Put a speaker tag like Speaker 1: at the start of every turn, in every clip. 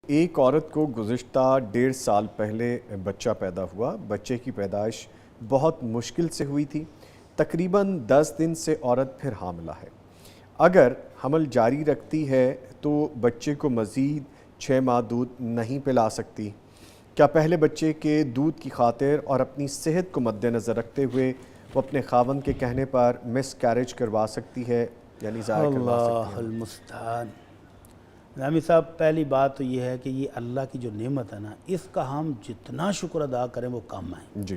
Speaker 1: ایک عورت کو گزشتہ 1.5 سال پہلے بچہ پیدا ہوا۔ بچے کی پیدائش بہت مشکل سے ہوئی تھی۔ تقریباً 10 دن سے عورت پھر حاملہ ہے۔ اگر حمل جاری رکھتی ہے تو بچے کو مزید 6 ماہ دودھ نہیں پلا سکتی۔ کیا پہلے بچے کے دودھ کی خاطر اور اپنی صحت کو مد نظر رکھتے ہوئے وہ اپنے خاوند کے کہنے پر مس کیریج کروا سکتی ہے، یعنی ضائع کروا سکتی ہے؟
Speaker 2: اللہ المستعان۔ نامی صاحب، پہلی بات تو یہ ہے کہ یہ اللہ کی جو نعمت ہے نا، اس کا ہم جتنا شکر ادا کریں وہ کم ہے۔
Speaker 1: جی،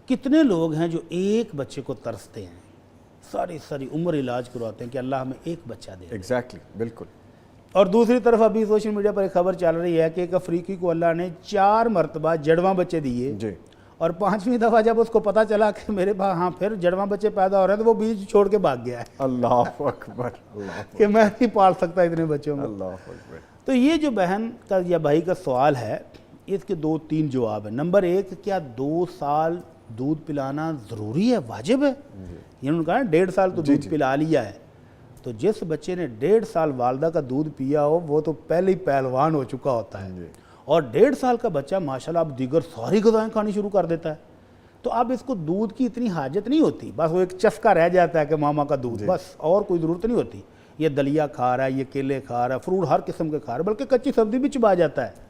Speaker 2: کتنے لوگ ہیں جو ایک بچے کو ترستے ہیں، ساری عمر علاج کرواتے ہیں کہ اللہ ہمیں ایک بچہ دے۔
Speaker 1: ایگزیکٹلی، بالکل۔
Speaker 2: اور دوسری طرف ابھی سوشل میڈیا پر ایک خبر چل رہی ہے کہ ایک افریقی کو اللہ نے 4 مرتبہ جڑواں بچے دیے،
Speaker 1: جی،
Speaker 2: اور 5ویں دفعہ جب اس کو پتہ چلا کہ میرے پاس پھر جڑواں بچے پیدا ہو رہے ہیں تو وہ بیچ چھوڑ کے بھاگ گیا ہے
Speaker 1: اللہ اکبر، اللہ
Speaker 2: کہ میں نہیں پال سکتا اتنے بچوں کو۔
Speaker 1: اللہ اکبر۔
Speaker 2: تو یہ جو بہن کا یا بھائی کا سوال ہے، اس کے 2-3 جواب ہیں۔ نمبر 1، کیا 2 سال دودھ پلانا ضروری ہے، واجب ہے؟ انہوں نے کہا 1.5 سال تو دودھ پلا لیا ہے، تو جس بچے نے 1.5 سال والدہ کا دودھ پیا ہو وہ تو پہلے ہی پہلوان ہو چکا ہوتا ہے، اور 1.5 سال کا بچہ ماشاءاللہ اب دیگر ساری غذائیں کھانی شروع کر دیتا ہے، تو اب اس کو دودھ کی اتنی حاجت نہیں ہوتی، بس وہ ایک چسکا رہ جاتا ہے کہ ماما کا دودھ، بس اور کوئی ضرورت نہیں ہوتی۔ یہ دلیا کھا رہا ہے، یہ کیلے کھا رہا ہے، فروٹ ہر قسم کے کھا رہا ہے، بلکہ کچی سبزی بھی چبا جاتا ہے،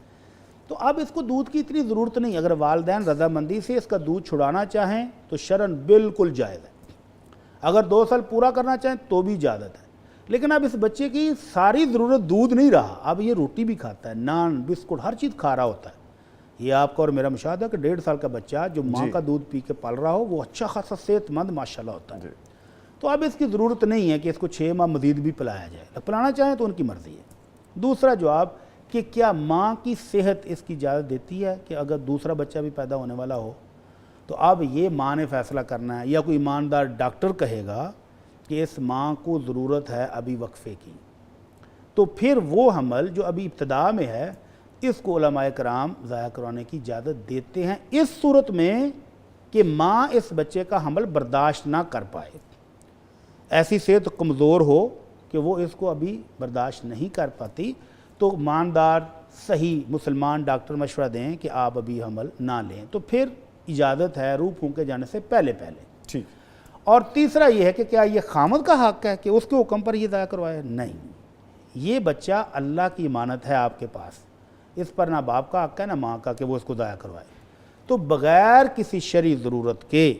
Speaker 2: تو اب اس کو دودھ کی اتنی ضرورت نہیں۔ اگر والدین رضامندی سے اس کا دودھ چھڑانا چاہیں تو شرعاً بالکل جائز ہے، اگر 2 سال پورا کرنا چاہیں تو بھی اجازت ہے۔ لیکن اب اس بچے کی ساری ضرورت دودھ نہیں رہا، اب یہ روٹی بھی کھاتا ہے، نان، بسکٹ، ہر چیز کھا رہا ہوتا ہے۔ یہ آپ کا اور میرا مشاہدہ ہے کہ 1.5 سال کا بچہ جو ماں کا دودھ پی کے پل رہا ہو وہ اچھا خاصا صحت مند ماشاءاللہ ہوتا ہے، تو اب اس کی ضرورت نہیں ہے کہ اس کو 6 ماہ مزید بھی پلایا جائے، پلانا چاہیں تو ان کی مرضی ہے۔ دوسرا جواب کہ کیا ماں کی صحت اس کی اجازت دیتی ہے کہ اگر دوسرا بچہ بھی پیدا ہونے والا ہو تو اب یہ ماں نے فیصلہ کرنا ہے، یا کوئی ایماندار ڈاکٹر کہے گا کہ اس ماں کو ضرورت ہے ابھی وقفے کی، تو پھر وہ حمل جو ابھی ابتدا میں ہے اس کو علماء کرام ضائع کروانے کی اجازت دیتے ہیں، اس صورت میں کہ ماں اس بچے کا حمل برداشت نہ کر پائے، ایسی صحت کمزور ہو کہ وہ اس کو ابھی برداشت نہیں کر پاتی، تو ایماندار صحیح مسلمان ڈاکٹر مشورہ دیں کہ آپ ابھی حمل نہ لیں، تو پھر اجازت ہے روح پھونکے جانے سے پہلے۔
Speaker 1: ٹھیک۔
Speaker 2: اور تیسرا یہ ہے کہ کیا یہ خامد کا حق ہے کہ اس کے حکم پر یہ ضائع کروائے؟ نہیں، یہ بچہ اللہ کی امانت ہے آپ کے پاس، اس پر نہ باپ کا حق ہے نہ ماں کا کہ وہ اس کو ضائع کروائے، تو بغیر کسی شرعی ضرورت کے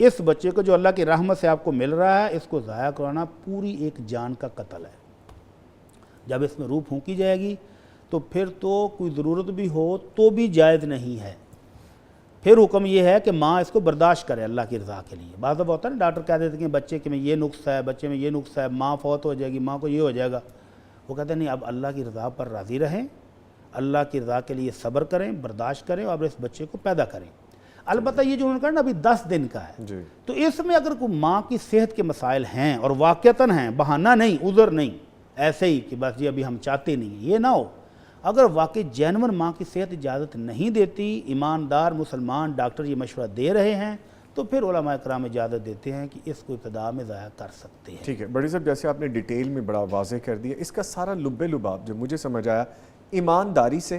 Speaker 2: اس بچے کو جو اللہ کی رحمت سے آپ کو مل رہا ہے، اس کو ضائع کروانا پوری ایک جان کا قتل ہے۔ جب اس میں روح پھونکی جائے گی تو پھر تو کوئی ضرورت بھی ہو تو بھی جائز نہیں ہے، پھر حکم یہ ہے کہ ماں اس کو برداشت کرے اللہ کی رضا کے لیے۔ بعض دفعہ ہوتا ہے نا ڈاکٹر کہہ دیتے ہیں کہ بچے کے میں یہ نقص ہے، بچے میں یہ نقص ہے، ماں فوت ہو جائے گی، ماں کو یہ ہو جائے گا، وہ کہتے ہیں نہیں، اب اللہ کی رضا پر راضی رہیں، اللہ کی رضا کے لیے صبر کریں، برداشت کریں اور اس بچے کو پیدا کریں۔ البتہ یہ جو انہوں نے کہا نا ابھی 10 دن کا ہے، تو اس میں اگر کوئی ماں کی صحت کے مسائل ہیں اور واقعتاً ہیں، بہانہ نہیں، عذر نہیں ایسے ہی کہ بس یہ ابھی ہم چاہتے نہیں، یہ نہ ہو، اگر واقعی جینون ماں کی صحت اجازت نہیں دیتی، ایماندار مسلمان ڈاکٹر یہ مشورہ دے رہے ہیں، تو پھر علماء کرام اجازت دیتے ہیں کہ اس کو ابتدا میں ضائع کر سکتے ہیں۔
Speaker 1: ٹھیک ہے بڑی صاحب، جیسے آپ نے ڈیٹیل میں بڑا واضح کر دیا، اس کا سارا لب لباب جو مجھے سمجھ آیا ایمانداری سے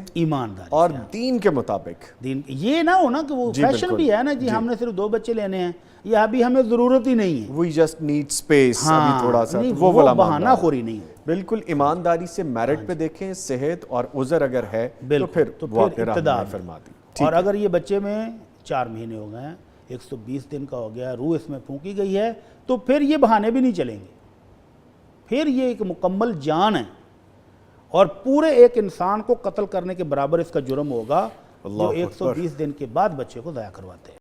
Speaker 1: اور دین کے مطابق،
Speaker 2: دین یہ نہ ہونا کہ وہ فیشن بھی ہے نا جی، ہم نے صرف 2 بچے لینے ہیں یا ابھی ہمیں ضرورت ہی نہیں ہے،
Speaker 1: وی جسٹ نیڈ اسپیس، ابھی تھوڑا سا، وہ
Speaker 2: بہانہ خوری نہیں ہو۔
Speaker 1: بالکل ایمانداری سے میرٹ پہ دیکھیں، صحت اور عذر اگر ہے تو پھر
Speaker 2: ابتدا
Speaker 1: فرما دی۔
Speaker 2: اور اگر یہ بچے میں 4 مہینے ہو گئے ہیں، 120 دن کا ہو گیا، روح اس میں پھونکی گئی ہے، تو پھر یہ بہانے بھی نہیں چلیں گے، پھر یہ ایک مکمل جان ہے، اور پورے ایک انسان کو قتل کرنے کے برابر اس کا جرم ہوگا جو 120 دن کے بعد بچے کو ضائع کرواتے ہیں۔